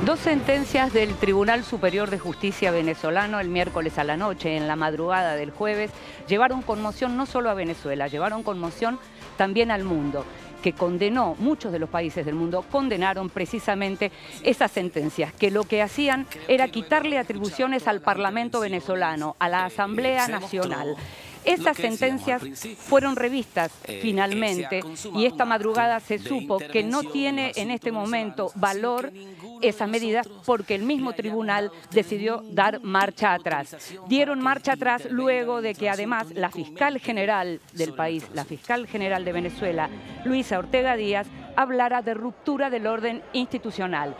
Dos sentencias del Tribunal Superior de Justicia venezolano el miércoles a la noche, en la madrugada del jueves, llevaron conmoción no solo a Venezuela, llevaron conmoción también al mundo, que condenó, muchos de los países del mundo condenaron precisamente esas sentencias, que lo que hacían era quitarle atribuciones al Parlamento venezolano, a la Asamblea Nacional. Esas sentencias fueron revistas finalmente y esta madrugada se supo que no tiene en este momento valor esas medidas porque el mismo tribunal decidió dar marcha atrás. Dieron marcha atrás luego de que además la fiscal general del país, la fiscal general de Venezuela, Luisa Ortega Díaz, hablara de ruptura del orden institucional.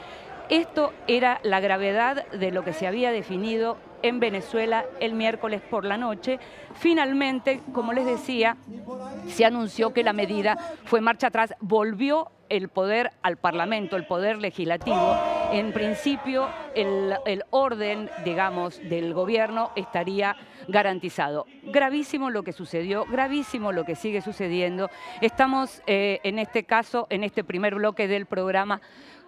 Esto era la gravedad de lo que se había definido en Venezuela el miércoles por la noche. Finalmente, como les decía, se anunció que la medida fue marcha atrás, volvió el poder al Parlamento, el poder legislativo. En principio, el orden, digamos, del gobierno estaría garantizado. Gravísimo lo que sucedió, gravísimo lo que sigue sucediendo. Estamos, en este caso, en este primer bloque del programa,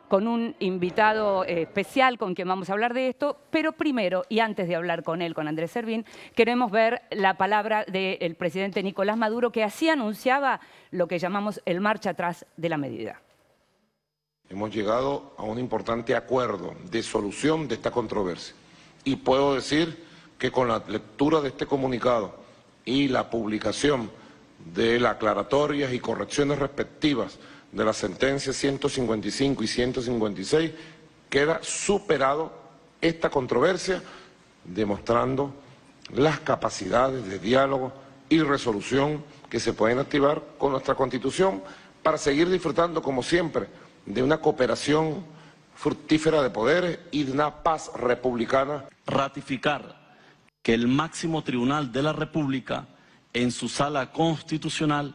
con un invitado especial con quien vamos a hablar de esto, pero primero, y antes de hablar con él, con Andrés Servín, queremos ver la palabra del presidente Nicolás Maduro, que así anunciaba lo que llamamos el marcha atrás de la medida. Hemos llegado a un importante acuerdo de solución de esta controversia. Y puedo decir que con la lectura de este comunicado y la publicación de las aclaratorias y correcciones respectivas de las sentencias 155 y 156, queda superado esta controversia, demostrando las capacidades de diálogo y resolución que se pueden activar con nuestra Constitución para seguir disfrutando, como siempre, de una cooperación fructífera de poderes y de una paz republicana. Ratificar que el máximo tribunal de la República, en su sala constitucional,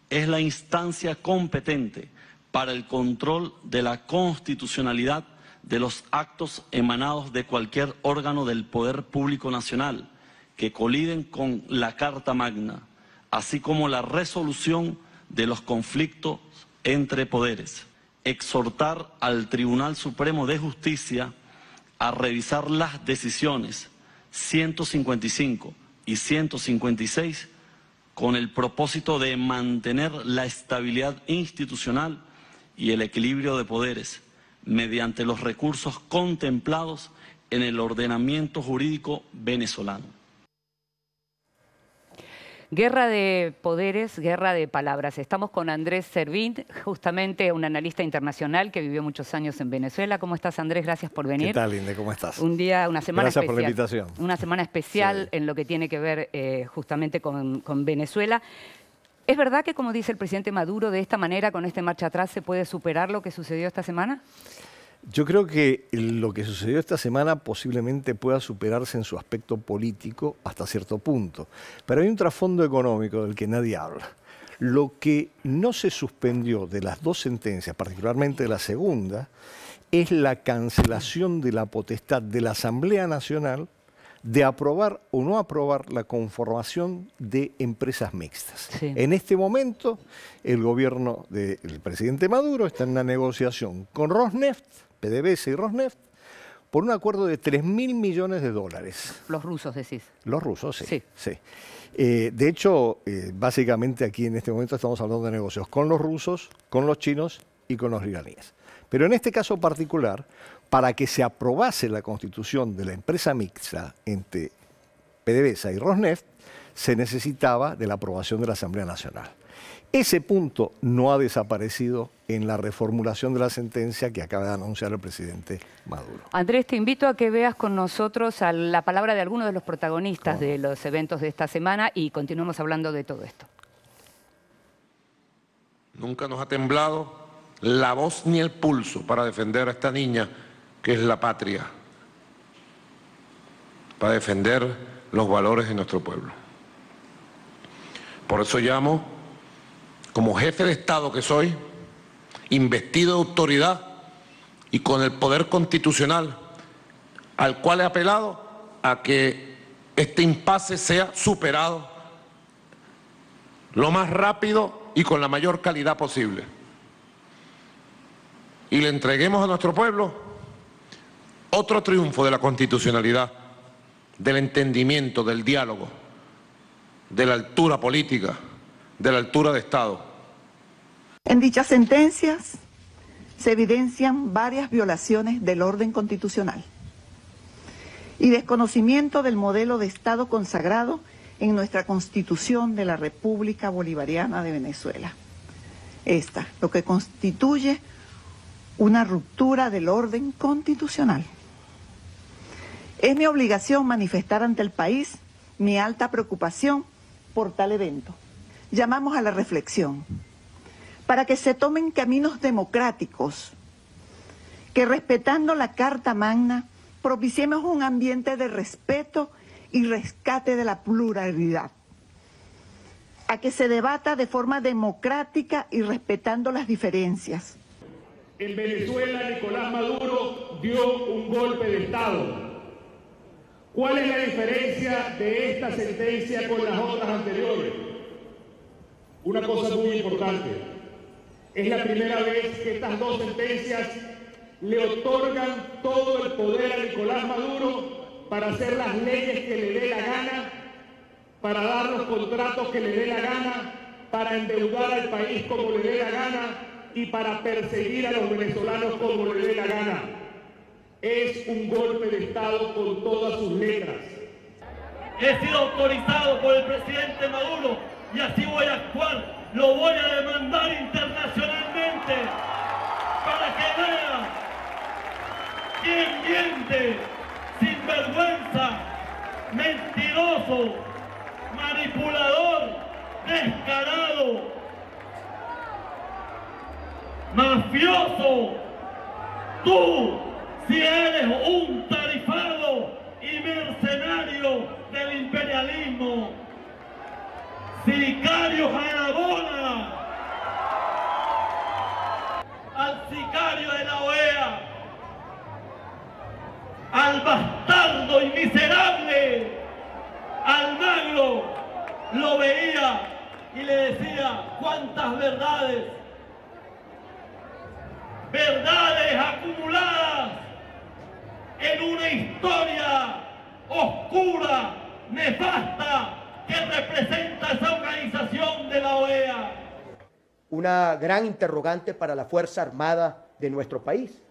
es la instancia competente para el control de la constitucionalidad de los actos emanados de cualquier órgano del Poder Público Nacional que coliden con la Carta Magna, así como la resolución de los conflictos entre poderes. Exhortar al Tribunal Supremo de Justicia a revisar las decisiones 155 y 156 con el propósito de mantener la estabilidad institucional y el equilibrio de poderes mediante los recursos contemplados en el ordenamiento jurídico venezolano. Guerra de poderes, guerra de palabras. Estamos con Andrés Servín, justamente un analista internacional que vivió muchos años en Venezuela. ¿Cómo estás, Andrés? Gracias por venir. ¿Qué tal, Inde? ¿Cómo estás? Un día, una semana Gracias especial. por la invitación. Una semana especial en lo que tiene que ver justamente con Venezuela. ¿Es verdad que, como dice el presidente Maduro, de esta manera, con este marcha atrás, se puede superar lo que sucedió esta semana? Yo creo que lo que sucedió esta semana posiblemente pueda superarse en su aspecto político hasta cierto punto. Pero hay un trasfondo económico del que nadie habla. Lo que no se suspendió de las dos sentencias, particularmente de la segunda, es la cancelación de la potestad de la Asamblea Nacional de aprobar o no aprobar la conformación de empresas mixtas. Sí. En este momento, el gobierno del presidente Maduro está en una negociación con Rosneft, PDVSA y Rosneft, por un acuerdo de 3.000 millones de dólares. Los rusos, decís. Los rusos, sí. Sí. Sí. De hecho, básicamente aquí en este momento estamos hablando de negocios con los rusos, con los chinos y con los iraníes. Pero en este caso particular, para que se aprobase la constitución de la empresa mixta entre PDVSA y Rosneft, se necesitaba de la aprobación de la Asamblea Nacional. Ese punto no ha desaparecido en la reformulación de la sentencia que acaba de anunciar el presidente Maduro. Andrés, te invito a que veas con nosotros la palabra de algunos de los protagonistas de los eventos de esta semana y continuemos hablando de todo esto. Nunca nos ha temblado la voz ni el pulso para defender a esta niña que es la patria, para defender los valores de nuestro pueblo. Por eso llamo, como jefe de Estado que soy, investido de autoridad y con el poder constitucional al cual he apelado, a que este impasse sea superado lo más rápido y con la mayor calidad posible. Y le entreguemos a nuestro pueblo otro triunfo de la constitucionalidad, del entendimiento, del diálogo, de la altura política, de la altura de Estado. En dichas sentencias se evidencian varias violaciones del orden constitucional y desconocimiento del modelo de Estado consagrado en nuestra Constitución de la República Bolivariana de Venezuela. Esta, lo que constituye una ruptura del orden constitucional. Es mi obligación manifestar ante el país mi alta preocupación por tal evento. Llamamos a la reflexión para que se tomen caminos democráticos, que respetando la Carta Magna propiciemos un ambiente de respeto y rescate de la pluralidad, a que se debata de forma democrática y respetando las diferencias. En Venezuela, Nicolás Maduro dio un golpe de Estado. ¿Cuál es la diferencia de esta sentencia con las otras anteriores? Una cosa muy importante. Es la primera vez que estas dos sentencias le otorgan todo el poder a Nicolás Maduro para hacer las leyes que le dé la gana, para dar los contratos que le dé la gana, para endeudar al país como le dé la gana y para perseguir a los venezolanos como le dé la gana. Es un golpe de Estado con todas sus letras. He sido autorizado por el presidente Maduro y así voy a actuar. Lo voy a demandar internacionalmente para que vea quién miente, sinvergüenza, mentiroso, manipulador, descarado, mafioso. Tú, si eres un tarifado y mercenario del imperialismo, sicario Jarabona, al sicario de la OEA, al bastardo y miserable, al magro, lo veía y le decía cuántas verdades acumuladas en una historia oscura, nefasta, que representa esa organización de la OEA. Una gran interrogante para la Fuerza Armada de nuestro país.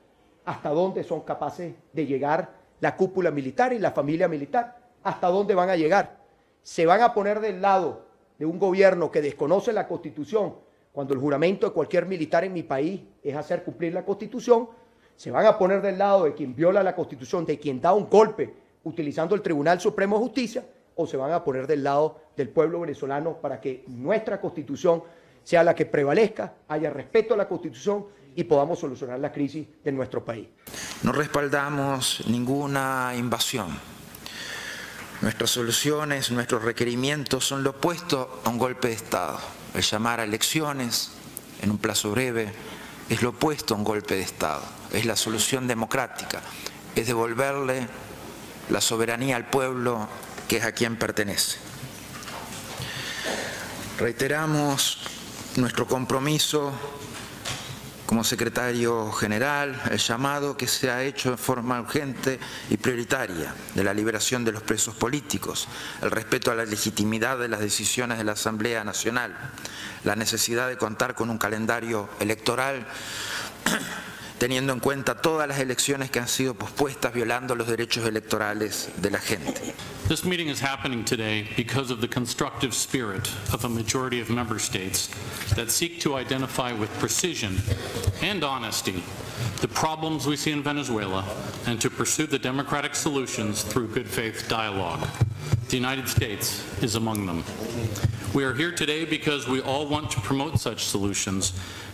¿Hasta dónde son capaces de llegar la cúpula militar y la familia militar? ¿Hasta dónde van a llegar? ¿Se van a poner del lado de un gobierno que desconoce la Constitución cuando el juramento de cualquier militar en mi país es hacer cumplir la Constitución? ¿Se van a poner del lado de quien viola la Constitución, de quien da un golpe utilizando el Tribunal Supremo de Justicia? ¿O se van a poner del lado del pueblo venezolano para que nuestra Constitución sea la que prevalezca, haya respeto a la Constitución y podamos solucionar la crisis de nuestro país? No respaldamos ninguna invasión. Nuestras soluciones, nuestros requerimientos son lo opuesto a un golpe de Estado. El llamar a elecciones en un plazo breve es lo opuesto a un golpe de Estado. Es la solución democrática, es devolverle la soberanía al pueblo que es a quien pertenece. Reiteramos nuestro compromiso como secretario general, el llamado que se ha hecho de forma urgente y prioritaria de la liberación de los presos políticos, el respeto a la legitimidad de las decisiones de la Asamblea Nacional, la necesidad de contar con un calendario electoral teniendo en cuenta todas las elecciones que han sido pospuestas violando los derechos electorales de la gente. This meeting is happening today because of the constructive spirit of a majority of member states that seek to identify with precision and honesty the problems we see in Venezuela and to pursue the democratic solutions through good faith dialogue. The United States is among them. We are here today because we all want to promote such solutions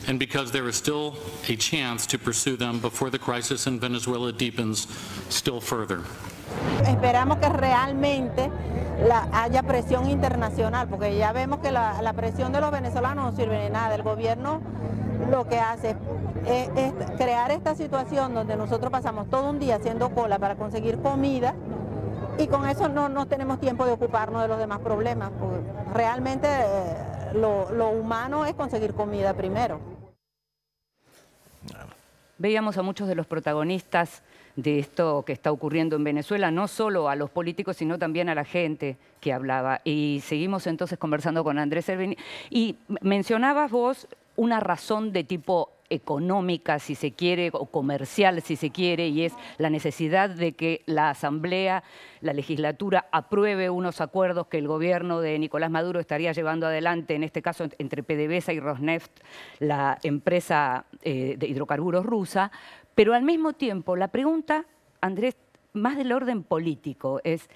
and because there is still a chance to pursue them before the crisis in Venezuela deepens still further. Esperamos que realmente haya presión internacional, porque ya vemos que la presión de los venezolanos no sirve de nada. El gobierno lo que hace es crear esta situación donde nosotros pasamos todo un día haciendo cola para conseguir comida y con eso no tenemos tiempo de ocuparnos de los demás problemas, porque realmente lo humano es conseguir comida primero. Veíamos a muchos de los protagonistas de esto que está ocurriendo en Venezuela, no solo a los políticos, sino también a la gente que hablaba. Y seguimos entonces conversando con Andrés Cervini. Y mencionabas vos una razón de tipo económica, si se quiere, o comercial, si se quiere, y es la necesidad de que la Asamblea, la legislatura, apruebe unos acuerdos que el gobierno de Nicolás Maduro estaría llevando adelante, en este caso entre PDVSA y Rosneft, la empresa de hidrocarburos rusa. Pero al mismo tiempo, la pregunta, Andrés, más del orden político, es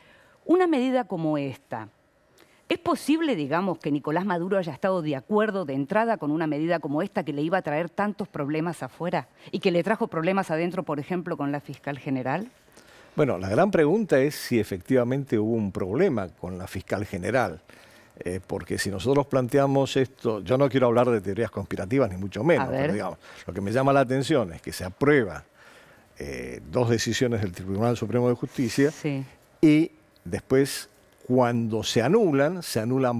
una medida como esta. ¿Es posible, digamos, que Nicolás Maduro haya estado de acuerdo de entrada con una medida como esta que le iba a traer tantos problemas afuera y que le trajo problemas adentro, por ejemplo, con la fiscal general? Bueno, la gran pregunta es si efectivamente hubo un problema con la fiscal general. Porque si nosotros planteamos esto, yo no quiero hablar de teorías conspirativas ni mucho menos, pero digamos, lo que me llama la atención es que se aprueban 2 decisiones del Tribunal Supremo de Justicia y después cuando se anulan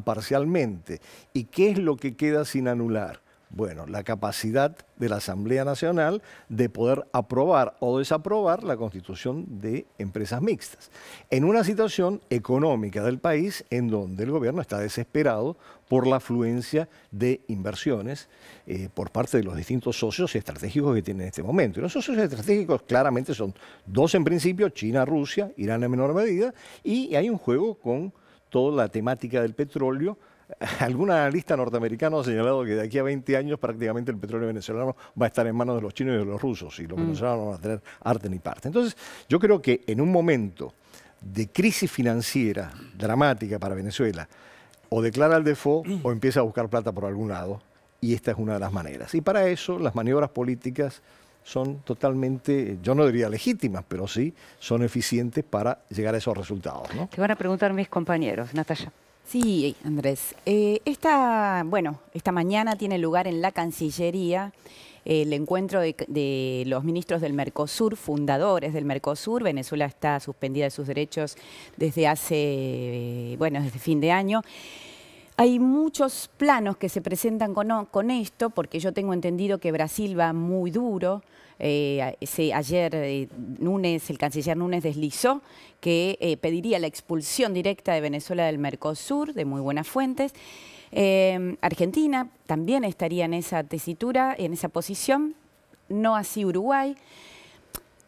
parcialmente. ¿Y qué es lo que queda sin anular? Bueno, la capacidad de la Asamblea Nacional de poder aprobar o desaprobar la constitución de empresas mixtas. En una situación económica del país en donde el gobierno está desesperado por la afluencia de inversiones por parte de los distintos socios estratégicos que tiene en este momento. Y los socios estratégicos claramente son 2 en principio, China, Rusia, Irán en menor medida, y hay un juego con toda la temática del petróleo. Algún analista norteamericano ha señalado que de aquí a 20 años prácticamente el petróleo venezolano va a estar en manos de los chinos y de los rusos y los venezolanos no van a tener arte ni parte. Entonces, yo creo que en un momento de crisis financiera dramática para Venezuela, o declara el default o empieza a buscar plata por algún lado, y esta es una de las maneras. Y para eso las maniobras políticas son totalmente, yo no diría legítimas, pero sí son eficientes para llegar a esos resultados, ¿no? Te van a preguntar mis compañeros, Natalia. Sí, Andrés. Esta mañana tiene lugar en la Cancillería el encuentro de los ministros del Mercosur, fundadores del Mercosur. Venezuela está suspendida de sus derechos desde desde fin de año. Hay muchos planos que se presentan con esto, porque yo tengo entendido que Brasil va muy duro. Ayer Núñez, el canciller Núñez deslizó que pediría la expulsión directa de Venezuela del Mercosur, de muy buenas fuentes. Argentina también estaría en esa tesitura, en esa posición, no así Uruguay.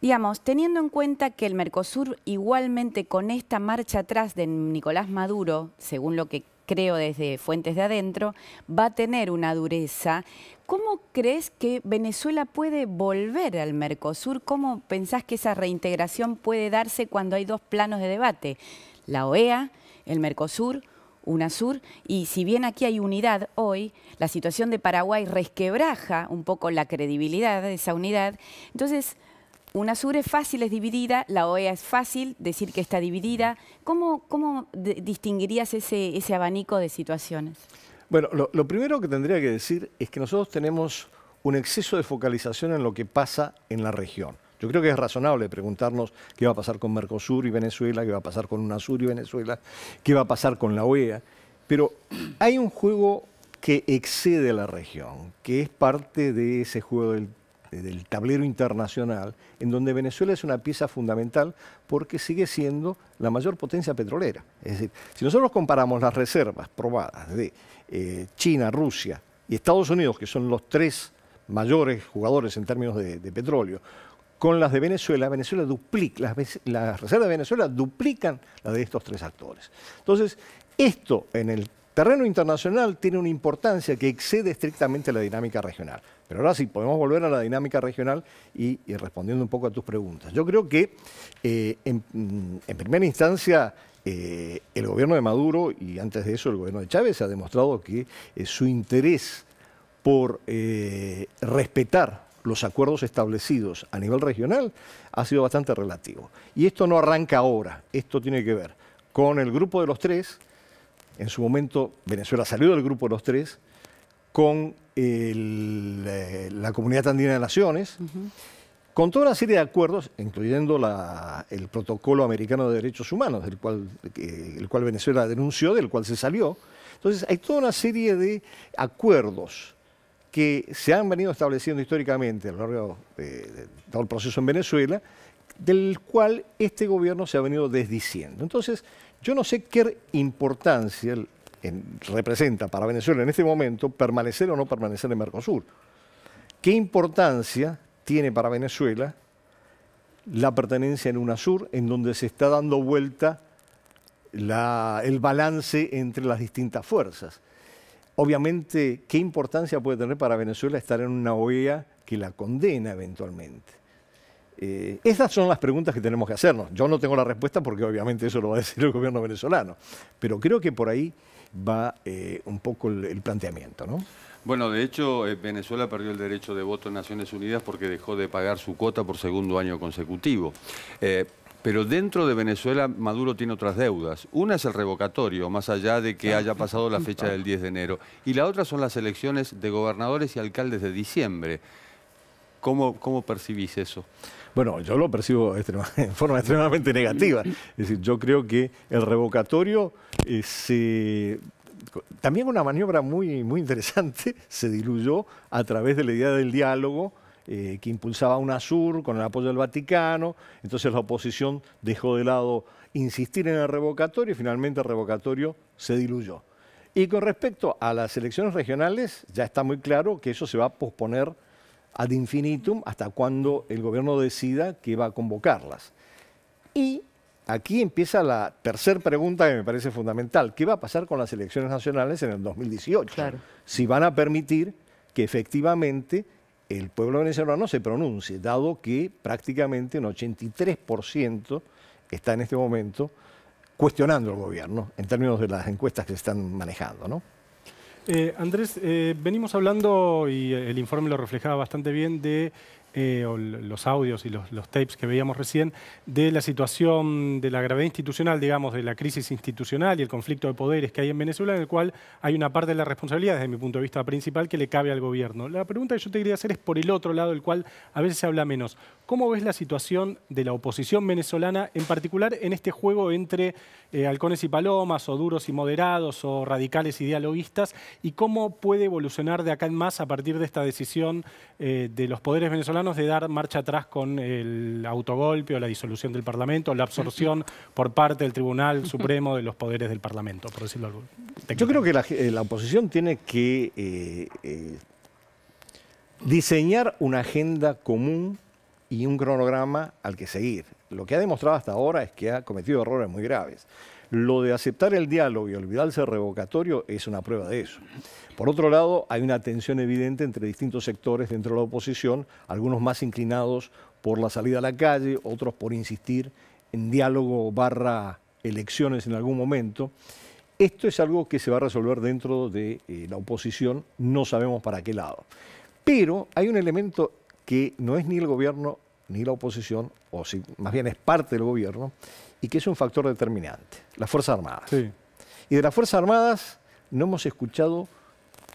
Digamos, teniendo en cuenta que el Mercosur igualmente con esta marcha atrás de Nicolás Maduro, según lo que creo desde fuentes de adentro, va a tener una dureza. ¿Cómo crees que Venezuela puede volver al Mercosur? ¿Cómo pensás que esa reintegración puede darse cuando hay 2 planos de debate? La OEA, el Mercosur, UNASUR, y si bien aquí hay unidad hoy, la situación de Paraguay resquebraja un poco la credibilidad de esa unidad. Entonces, UNASUR es fácil, es dividida, la OEA es fácil decir que está dividida. ¿Cómo distinguirías ese abanico de situaciones? Bueno, lo primero que tendría que decir es que nosotros tenemos un exceso de focalización en lo que pasa en la región. Yo creo que es razonable preguntarnos qué va a pasar con Mercosur y Venezuela, qué va a pasar con UNASUR y Venezuela, qué va a pasar con la OEA, pero hay un juego que excede la región, que es parte de ese juego del tablero internacional, en donde Venezuela es una pieza fundamental porque sigue siendo la mayor potencia petrolera. Es decir, si nosotros comparamos las reservas probadas de China, Rusia y Estados Unidos, que son los 3 mayores jugadores en términos de petróleo, con las de Venezuela, las reservas de Venezuela duplican las de estos 3 actores. Entonces, esto en el terreno internacional tiene una importancia que excede estrictamente la dinámica regional. Pero ahora sí, podemos volver a la dinámica regional y respondiendo un poco a tus preguntas. Yo creo que en primera instancia el gobierno de Maduro y antes de eso el gobierno de Chávez ha demostrado que su interés por respetar los acuerdos establecidos a nivel regional ha sido bastante relativo. Y esto no arranca ahora, esto tiene que ver con el grupo de los 3. En su momento Venezuela salió del grupo de los 3 con la Comunidad Andina de Naciones, con toda una serie de acuerdos, incluyendo el Protocolo Americano de Derechos Humanos, el cual Venezuela denunció, del cual se salió. Entonces hay toda una serie de acuerdos que se han venido estableciendo históricamente a lo largo de todo el proceso en Venezuela, del cual este gobierno se ha venido desdiciendo. Entonces, yo no sé qué importancia representa para Venezuela en este momento permanecer o no permanecer en Mercosur. ¿Qué importancia tiene para Venezuela la pertenencia en UNASUR, en donde se está dando vuelta el balance entre las distintas fuerzas? Obviamente, ¿qué importancia puede tener para Venezuela estar en una OEA que la condena eventualmente? Esas son las preguntas que tenemos que hacernos. Yo no tengo la respuesta porque obviamente eso lo va a decir el gobierno venezolano, pero creo que por ahí va un poco el planteamiento, ¿no? Bueno, de hecho, Venezuela perdió el derecho de voto en Naciones Unidas porque dejó de pagar su cuota por segundo año consecutivo. Pero dentro de Venezuela, Maduro tiene otras deudas. Una es el revocatorio, más allá de que haya pasado la fecha del 10 de enero. Y la otra son las elecciones de gobernadores y alcaldes de diciembre. ¿Cómo percibís eso? Bueno, yo lo percibo en forma extremadamente negativa. Es decir, yo creo que el revocatorio también una maniobra muy, muy interesante, se diluyó a través de la idea del diálogo que impulsaba UNASUR con el apoyo del Vaticano. Entonces la oposición dejó de lado insistir en el revocatorio y finalmente el revocatorio se diluyó. Y con respecto a las elecciones regionales, ya está muy claro que eso se va a posponer ad infinitum hasta cuando el gobierno decida que va a convocarlas. Y aquí empieza la tercera pregunta que me parece fundamental. ¿Qué va a pasar con las elecciones nacionales en el 2018? Claro. Si van a permitir que efectivamente el pueblo venezolano se pronuncie, dado que prácticamente un 83% está en este momento cuestionando el gobierno en términos de las encuestas que se están manejando, ¿no? Andrés, venimos hablando, y el informe lo reflejaba bastante bien, de los audios y los tapes que veíamos recién, de la situación de la gravedad institucional, digamos, de la crisis institucional y el conflicto de poderes que hay en Venezuela, en el cual hay una parte de la responsabilidad, desde mi punto de vista principal, que le cabe al gobierno. La pregunta que yo te quería hacer es por el otro lado, del cual a veces se habla menos. ¿Cómo ves la situación de la oposición venezolana, en particular en este juego entre halcones y palomas, o duros y moderados, o radicales y dialoguistas, y cómo puede evolucionar de acá en más a partir de esta decisión de los poderes venezolanos de dar marcha atrás con el autogolpe o la disolución del Parlamento, o la absorción por parte del Tribunal Supremo de los poderes del Parlamento, por decirlo algo técnico? Yo creo que la oposición tiene que diseñar una agenda común y un cronograma al que seguir. Lo que ha demostrado hasta ahora es que ha cometido errores muy graves. Lo de aceptar el diálogo y olvidarse del revocatorio es una prueba de eso. Por otro lado, hay una tensión evidente entre distintos sectores dentro de la oposición, algunos más inclinados por la salida a la calle, otros por insistir en diálogo / elecciones en algún momento. Esto es algo que se va a resolver dentro de la oposición, no sabemos para qué lado. Pero hay un elemento que no es ni el gobierno ni la oposición, o si más bien es parte del gobierno, y que es un factor determinante, las Fuerzas Armadas. Sí. Y de las Fuerzas Armadas no hemos escuchado,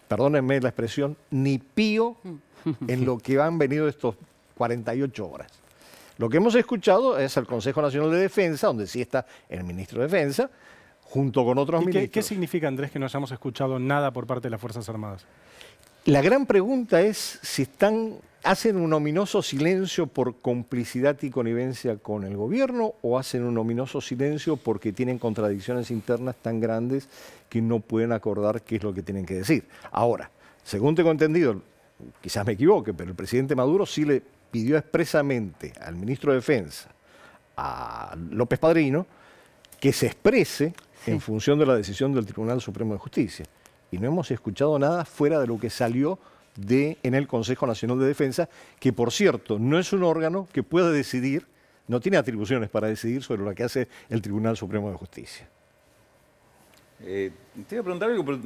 perdónenme la expresión, ni pío en lo que han venido estos 48 horas. Lo que hemos escuchado es el Consejo Nacional de Defensa, donde sí está el ministro de Defensa, junto con otros ministros. ¿Qué significa, Andrés, que no hayamos escuchado nada por parte de las Fuerzas Armadas? La gran pregunta es si hacen un ominoso silencio por complicidad y connivencia con el gobierno, o hacen un ominoso silencio porque tienen contradicciones internas tan grandes que no pueden acordar qué es lo que tienen que decir. Ahora, según tengo entendido, quizás me equivoque, pero el presidente Maduro sí le pidió expresamente al ministro de Defensa, a López Padrino, que se exprese en función de la decisión del Tribunal Supremo de Justicia. Y no hemos escuchado nada fuera de lo que salió en el Consejo Nacional de Defensa, que por cierto no es un órgano que pueda decidir, no tiene atribuciones para decidir sobre lo que hace el Tribunal Supremo de Justicia. Te iba a preguntar algo, pero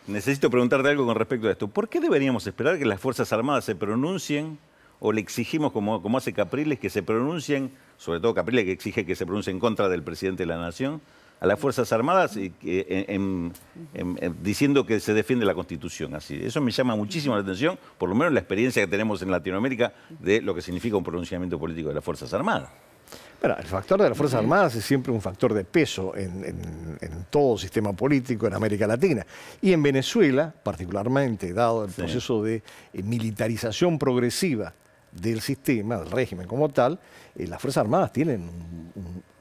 necesito preguntarte algo con respecto a esto. ¿Por qué deberíamos esperar que las Fuerzas Armadas se pronuncien, o le exigimos, como hace Capriles, que se pronuncien, sobre todo Capriles, que exige que se pronuncie en contra del presidente de la Nación, a las Fuerzas Armadas diciendo que se defiende la Constitución? Así, eso me llama muchísimo la atención, por lo menos la experiencia que tenemos en Latinoamérica de lo que significa un pronunciamiento político de las Fuerzas Armadas. Bueno, el factor de las Fuerzas Armadas es siempre un factor de peso en todo sistema político en América Latina. Y en Venezuela, particularmente, dado el proceso de militarización progresiva del sistema, del régimen como tal, las Fuerzas Armadas tienen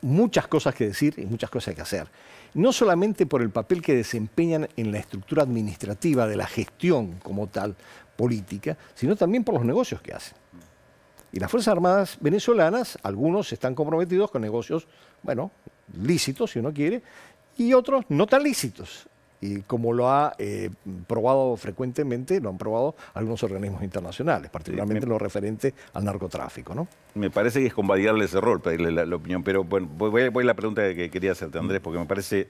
muchas cosas que decir y muchas cosas que hacer. No solamente por el papel que desempeñan en la estructura administrativa de la gestión como tal política, sino también por los negocios que hacen. Y las Fuerzas Armadas venezolanas, algunos están comprometidos con negocios, bueno, lícitos si uno quiere, y otros no tan lícitos. Y como lo ha probado frecuentemente, lo han probado algunos organismos internacionales, particularmente en lo referente al narcotráfico, ¿no? Me parece que es convalidarle ese rol, pedirle la opinión, pero bueno, voy a la pregunta que quería hacerte, Andrés, porque me parece,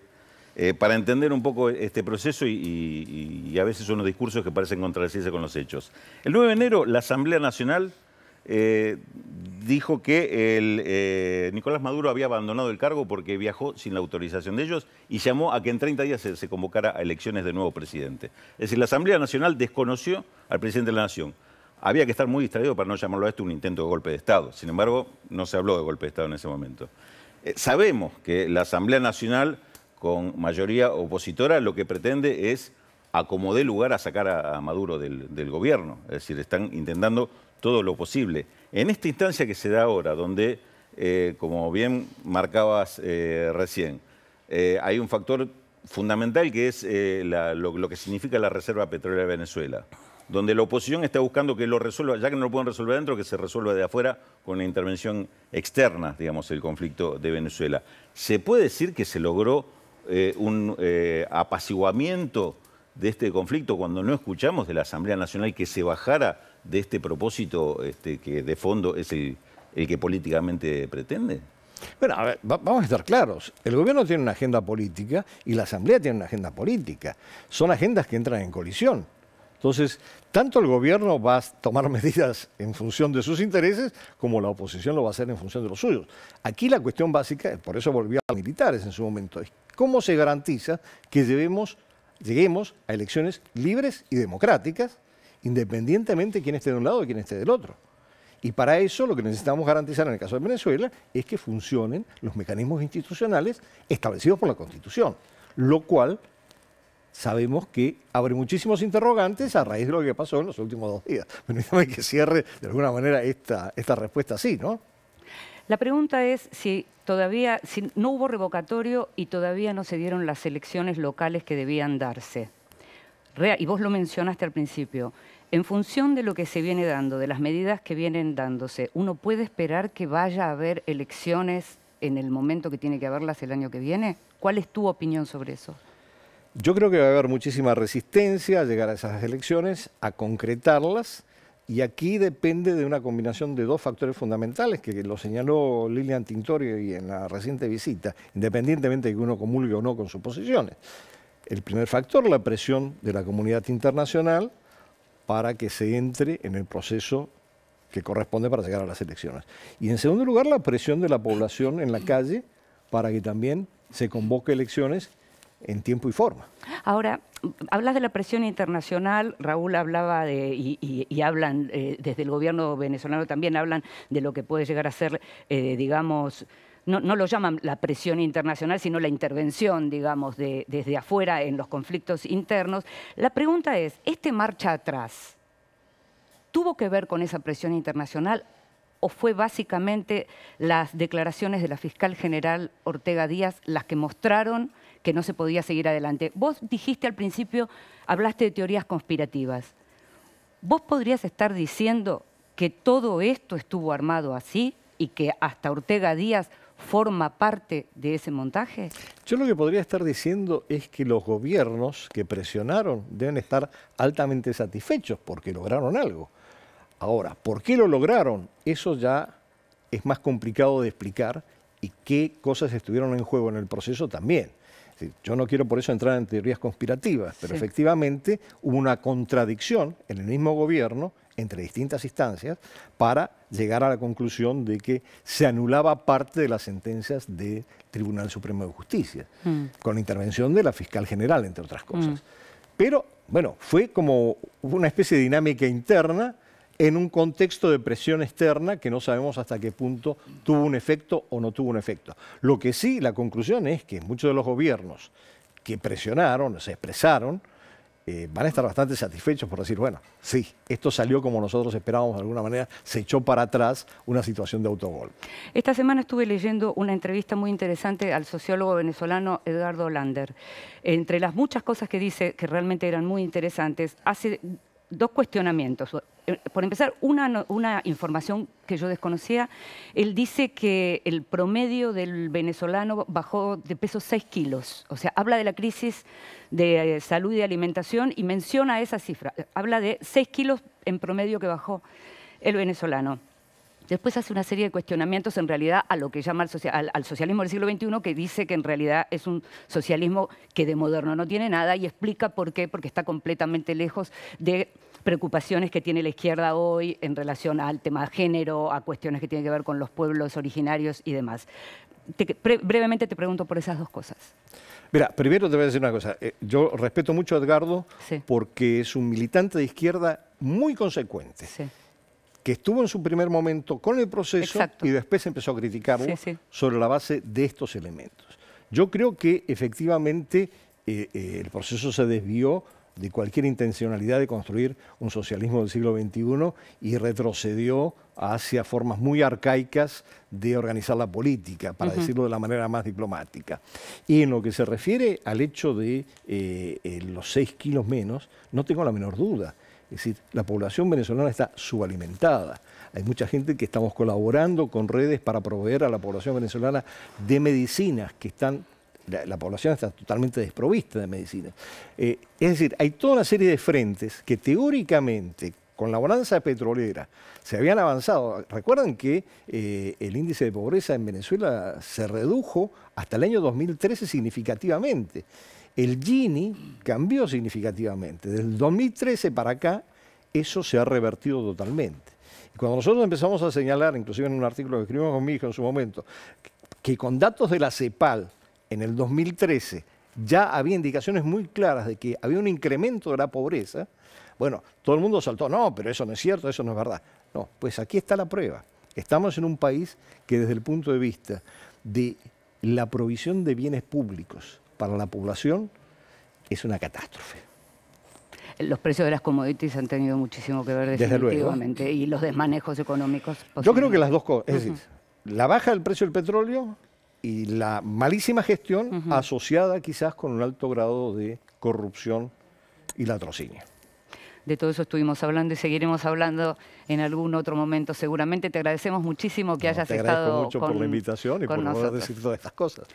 para entender un poco este proceso y a veces unos discursos que parecen contradecirse con los hechos. El 9 de enero, la Asamblea Nacional dijo que Nicolás Maduro había abandonado el cargo porque viajó sin la autorización de ellos y llamó a que en 30 días se convocara a elecciones de nuevo presidente. Es decir, la Asamblea Nacional desconoció al presidente de la Nación. Había que estar muy distraído para no llamarlo a esto un intento de golpe de Estado. Sin embargo, no se habló de golpe de Estado en ese momento. Sabemos que la Asamblea Nacional, con mayoría opositora, lo que pretende es acomodar lugar a sacar a Maduro del gobierno. Es decir, están intentando todo lo posible. En esta instancia que se da ahora, donde, como bien marcabas recién, hay un factor fundamental que es lo que significa la reserva petrolera de Venezuela, donde la oposición está buscando que lo resuelva, ya que no lo pueden resolver adentro, que se resuelva de afuera con una intervención externa, digamos, el conflicto de Venezuela. ¿Se puede decir que se logró un apaciguamiento de este conflicto cuando no escuchamos de la Asamblea Nacional que se bajara de este propósito que de fondo es el que políticamente pretende? Bueno, a ver, vamos a estar claros. El gobierno tiene una agenda política y la Asamblea tiene una agenda política. Son agendas que entran en colisión. Entonces, tanto el gobierno va a tomar medidas en función de sus intereses, como la oposición lo va a hacer en función de los suyos. Aquí la cuestión básica, por eso volvió a los militares en su momento, es cómo se garantiza que lleguemos a elecciones libres y democráticas, independientemente de quién esté de un lado y quién esté del otro. Y para eso lo que necesitamos garantizar en el caso de Venezuela es que funcionen los mecanismos institucionales establecidos por la Constitución, lo cual sabemos que abre muchísimos interrogantes a raíz de lo que pasó en los últimos 2 días. Permítame que cierre de alguna manera esta respuesta así, ¿no? La pregunta es si no hubo revocatorio y todavía no se dieron las elecciones locales que debían darse. Y vos lo mencionaste al principio. En función de lo que se viene dando, de las medidas que vienen dándose, ¿uno puede esperar que vaya a haber elecciones en el momento que tiene que haberlas el año que viene? ¿Cuál es tu opinión sobre eso? Yo creo que va a haber muchísima resistencia a llegar a esas elecciones, a concretarlas, y aquí depende de una combinación de 2 factores fundamentales que lo señaló Lilian Tintorio y en la reciente visita, independientemente de que uno comulgue o no con sus posiciones. El primer factor, la presión de la comunidad internacional para que se entre en el proceso que corresponde para llegar a las elecciones. Y en segundo lugar, la presión de la población en la calle para que también se convoque elecciones en tiempo y forma. Ahora, hablas de la presión internacional, Raúl hablaba y hablan desde el gobierno venezolano también hablan de lo que puede llegar a ser, digamos, no lo llaman la presión internacional, sino la intervención, digamos, desde afuera en los conflictos internos. La pregunta es, ¿este marcha atrás tuvo que ver con esa presión internacional o fue básicamente las declaraciones de la fiscal general Ortega Díaz las que mostraron que no se podía seguir adelante? Vos dijiste al principio, hablaste de teorías conspirativas. ¿Vos podrías estar diciendo que todo esto estuvo armado así y que hasta Ortega Díaz forma parte de ese montaje? Yo lo que podría estar diciendo es que los gobiernos que presionaron deben estar altamente satisfechos porque lograron algo. Ahora, ¿por qué lo lograron? Eso ya es más complicado de explicar y qué cosas estuvieron en juego en el proceso también. Yo no quiero por eso entrar en teorías conspirativas, pero sí, efectivamente hubo una contradicción en el mismo gobierno entre distintas instancias para llegar a la conclusión de que se anulaba parte de las sentencias del Tribunal Supremo de Justicia, con la intervención de la fiscal general, entre otras cosas. Pero, bueno, fue como una especie de dinámica interna en un contexto de presión externa que no sabemos hasta qué punto tuvo un efecto o no tuvo un efecto. Lo que sí, la conclusión es que muchos de los gobiernos que presionaron, se expresaron, van a estar bastante satisfechos por decir, bueno, sí, esto salió como nosotros esperábamos de alguna manera, se echó para atrás una situación de autogol. Esta semana estuve leyendo una entrevista muy interesante al sociólogo venezolano Edgardo Lander. Entre las muchas cosas que dice, que realmente eran muy interesantes, hace dos cuestionamientos. Por empezar, una información que yo desconocía. Él dice que el promedio del venezolano bajó de peso 6 kilos. O sea, habla de la crisis de salud y alimentación y menciona esa cifra. Habla de 6 kilos en promedio que bajó el venezolano. Después hace una serie de cuestionamientos en realidad a lo que llama al socialismo del siglo XXI, que dice que en realidad es un socialismo que de moderno no tiene nada, y explica por qué, porque está completamente lejos de preocupaciones que tiene la izquierda hoy en relación al tema de género, a cuestiones que tienen que ver con los pueblos originarios y demás. Brevemente te pregunto por esas dos cosas. Mira, primero te voy a decir una cosa. Yo respeto mucho a Edgardo porque es un militante de izquierda muy consecuente. Que estuvo en su primer momento con el proceso y después empezó a criticarlo sobre la base de estos elementos. Yo creo que efectivamente el proceso se desvió de cualquier intencionalidad de construir un socialismo del siglo XXI y retrocedió hacia formas muy arcaicas de organizar la política, para decirlo de la manera más diplomática. Y en lo que se refiere al hecho de los 6 kilos menos, no tengo la menor duda. Es decir, la población venezolana está subalimentada. Hay mucha gente que estamos colaborando con redes para proveer a la población venezolana de medicinas que están... La población está totalmente desprovista de medicinas. Es decir, hay toda una serie de frentes que teóricamente, con la bonanza petrolera, se habían avanzado. Recuerdan que el índice de pobreza en Venezuela se redujo hasta el año 2013 significativamente. El Gini cambió significativamente. Desde el 2013 para acá, eso se ha revertido totalmente. Y cuando nosotros empezamos a señalar, inclusive en un artículo que escribimos con mi hijo en su momento, que con datos de la CEPAL, en el 2013, ya había indicaciones muy claras de que había un incremento de la pobreza, bueno, todo el mundo saltó, no, pero eso no es cierto, eso no es verdad. No, pues aquí está la prueba. Estamos en un país que desde el punto de vista de la provisión de bienes públicos para la población es una catástrofe. Los precios de las commodities han tenido muchísimo que ver definitivamente. Desde luego. Y los desmanejos económicos. Yo creo que las dos cosas, es decir, la baja del precio del petróleo y la malísima gestión asociada quizás con un alto grado de corrupción y latrocinio. De todo eso estuvimos hablando y seguiremos hablando en algún otro momento seguramente. Te agradecemos muchísimo que hayas estado con nosotros. Te agradezco mucho por la invitación y por poder decir todas estas cosas.